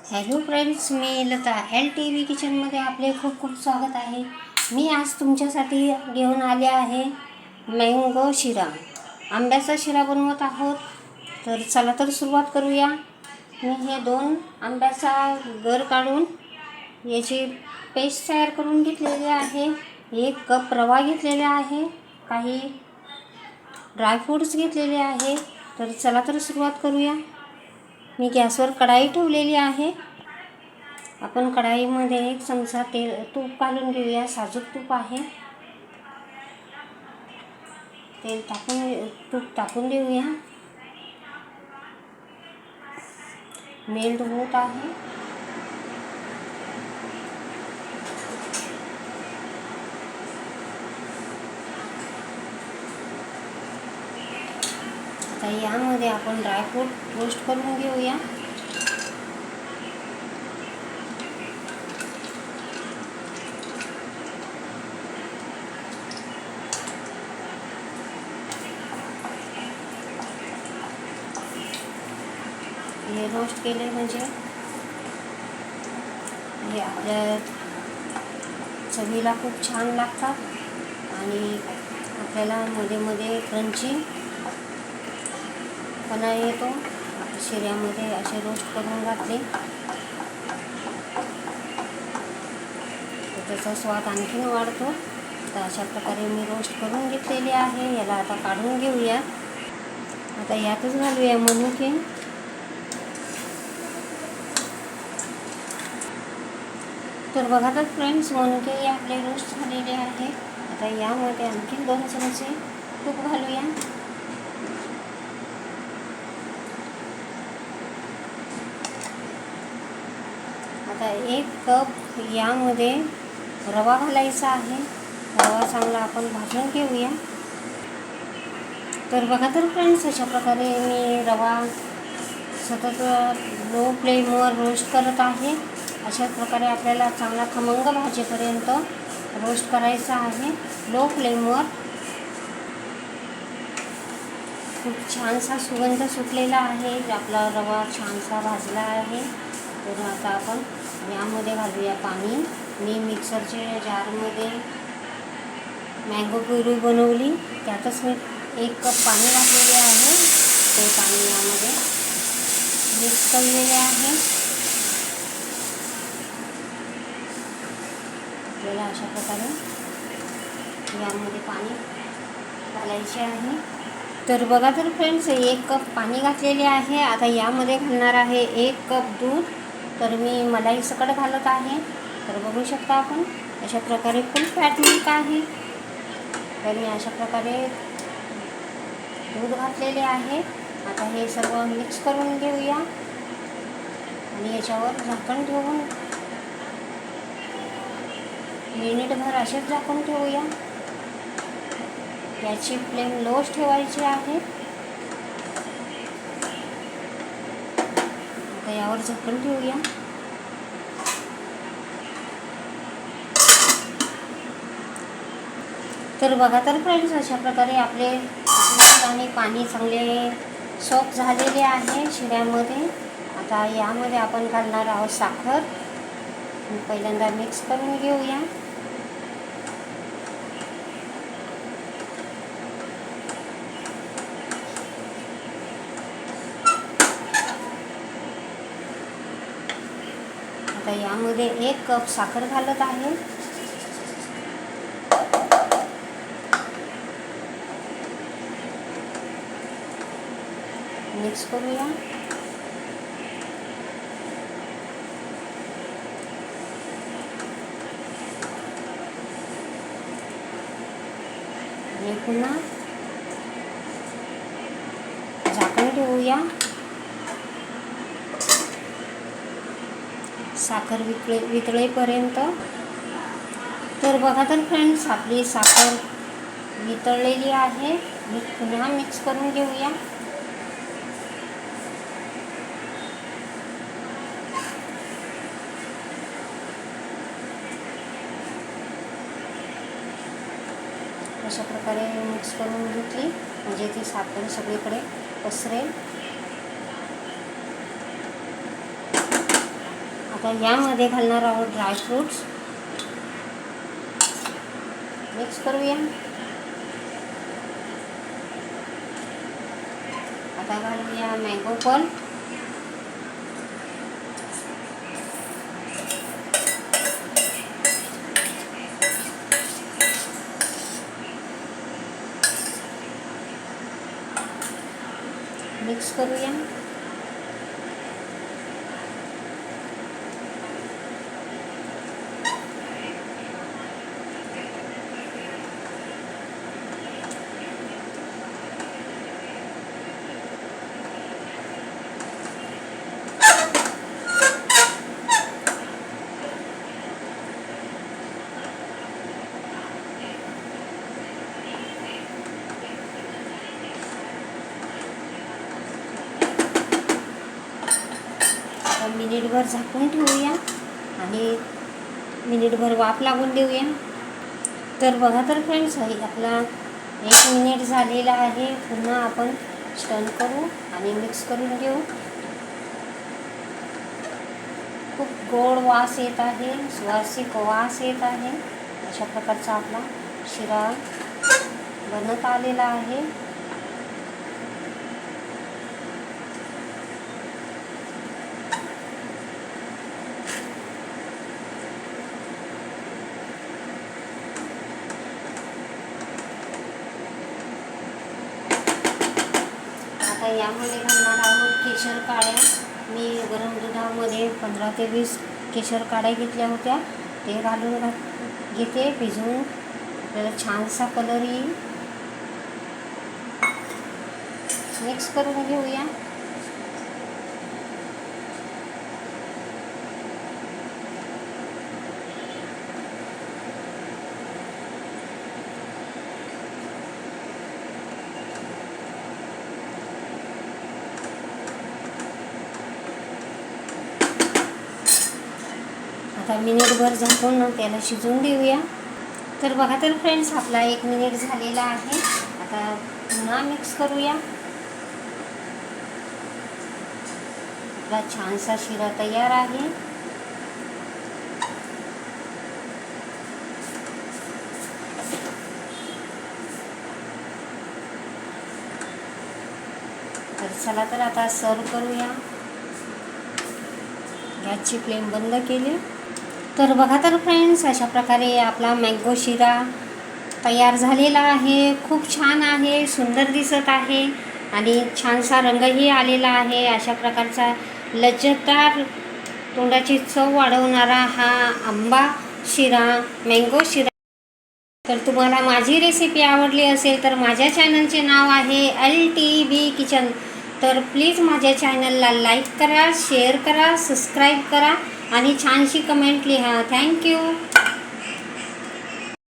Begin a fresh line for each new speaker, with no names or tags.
Hello friends, मी Lata LTV किचनमध्ये आपले खूप खूप स्वागत आहे. मी आज तुमच्यासाठी घेऊन आले आहे मँगो शिरा. आंब्याचा शिरा बनवत आहोत. तर चला तर सुरुवात करूया. मी हे 2 आंब्याचा गर काढून याची पेस्ट तयार करून घेतलेली आहे. 1 कप रवा घेतलेला आहे. काही ड्रायफ्रूट्स घेतलेले आहे. तर चला तर सुरुवात करूया. मी गॅसवर कढाई ठेवलेली आहे. आपण कढाईमध्ये 1 चमचा तूप घालून घेऊया. साजूक तूप आहे. तूप टाकून देऊया. मेल्ट होत आहे. आता यामध्ये आपण ड्रायफ्रूट रोस्ट करून घेऊया. हे रोस्ट केले म्हणजे हे आपल्या चवीला खूप छान लागतात आणि आपल्याला मध्ये मध्ये क्रंची पणा येतो. शिऱ्यामध्ये असे रोस्ट करून घातले तर त्याचा स्वाद आणखीन वाढतो. तर अशा प्रकारे मी रोस्ट करून घेतलेले आहे. याला आता काढून घेऊया. आता यातच घालूया मनुके. तर बघा तर फ्रेंड्स, मनुके आपले रोस्ट झालेले आहे. आता यामध्ये आणखीन 2 चमचे तूप घालूया. आता 1 कप यामध्ये रवा घालायचा आहे. रवा चांगला आपण भाजून घेऊया. तर बघा तर फ्रेंड्स, अशा प्रकारे मी रवा सतत लो फ्लेमवर रोस्ट करत आहे. अशा प्रकारे आपल्याला चांगला खमंग भाजेपर्यंत रोस्ट करायचा आहे लो फ्लेमवर. खूप छानसा सुगंध सुटलेला आहे. आपला रवा छानसा भाजला आहे. तर आता आपण यामध्ये घालूया पाणी. मी मिक्सरच्या जारमध्ये मँगो प्युरी बनवली, त्यातच मी 1 कप पाणी घातलेले आहे. ते पाणी यामध्ये मिक्स केलेले आहे. आपल्याला अशा प्रकारे यामध्ये पाणी घालायचे आहे. तर बघा तर फ्रेंड्स, 1 कप पाणी घातलेले आहे. आता यामध्ये घालणार आहे 1 कप दूध. तर मी मलाई सकट घालत आहे. तर बघू शकता आपण अशा प्रकारे फुल फॅट मिल्क आहे. तर मी अशा प्रकारे दूध घातलेले आहे. आता हे सर्व मिक्स करून घेऊया आणि याच्यावर झाकण ठेवून मिनिटभर असेच झाकून ठेवूया. याची फ्लेम लोच ठेवायची आहे. आता यावर झाकण ठेवूया. तर बघा तर फ्रेंड्स, अशा प्रकारे आपले दूध आणि पाणी चांगले सॉफ्ट झालेले आहे शिऱ्यामध्ये. आता यामध्ये आपण घालणार आहोत साखर. पहिल्यांदा मिक्स करून घेऊया. आता यामध्ये 1 कप साखर घालत आहे. मिक्स करूया. आणि पुन्हा झाकण ठेवूया. साखर वितळेपर्यंत. तर बघा तर फ्रेंड्स, आपली साखर वितळलेली आहे. पुन्हा मिक्स करून घेऊया. अशा प्रकारे मिक्स करून घेतली म्हणजे ती साखर सगळीकडे पसरेल. आता यामध्ये घालणार आहोत ड्रायफ्रूट्स. मिक्स करूया. आता घालूया मँगो पल्प. मिक्स करूया. मिनिटभर झाकून ठेवूया आणि मिनिटभर वाफ लागून देऊया. तर बघा तर फ्रेंड्स, आपला 1 मिनिट झालेला आहे. पुन्हा आपण स्टर्न करू आणि मिक्स करून घेऊ. खूप गोड वास येत आहे, सुवासिक वास येत आहे. अशा प्रकारचा आपला शिरा बनत आलेला आहे. आता यामध्ये घालणार आहोत केशर काड्या. मी गरम दुधामध्ये 15 ते 20 केशर काड्या घेतल्या होत्या. ते घालून घेते भिजवून. आपल्याला छानसा कलर येईल. मिक्स करून घेऊया. आता मिनिटभर झाकून त्याला शिजवून देऊया. तर बघा तर फ्रेंड्स, आपला 1 मिनिट झालेला आहे. आता पुन्हा मिक्स करूया. आपला छानसा शिरा तयार आहे. तर चला तर आता सर्व करूया. गॅसची फ्लेम बंद केली. तर बघा तर फ्रेंड्स, अशा प्रकारे आपला मँगो शिरा तयार झालेला आहे. खूप छान आहे, सुंदर दिसत आहे आणि छानसा रंगही आलेला आहे. अशा प्रकारचा लज्जतदार, तोंडाची चव वाढवणारा हा आंबा शिरा, मँगो शिरा. तर तुम्हाला माझी रेसिपी आवडली असेल तर माझ्या चॅनलचे नाव आहे LTV किचन. तर प्लीज माझ्या चॅनलला लाईक करा, शेअर करा, सबस्क्राईब करा आणि छानशी कमेंट लिहा. थँक्यू.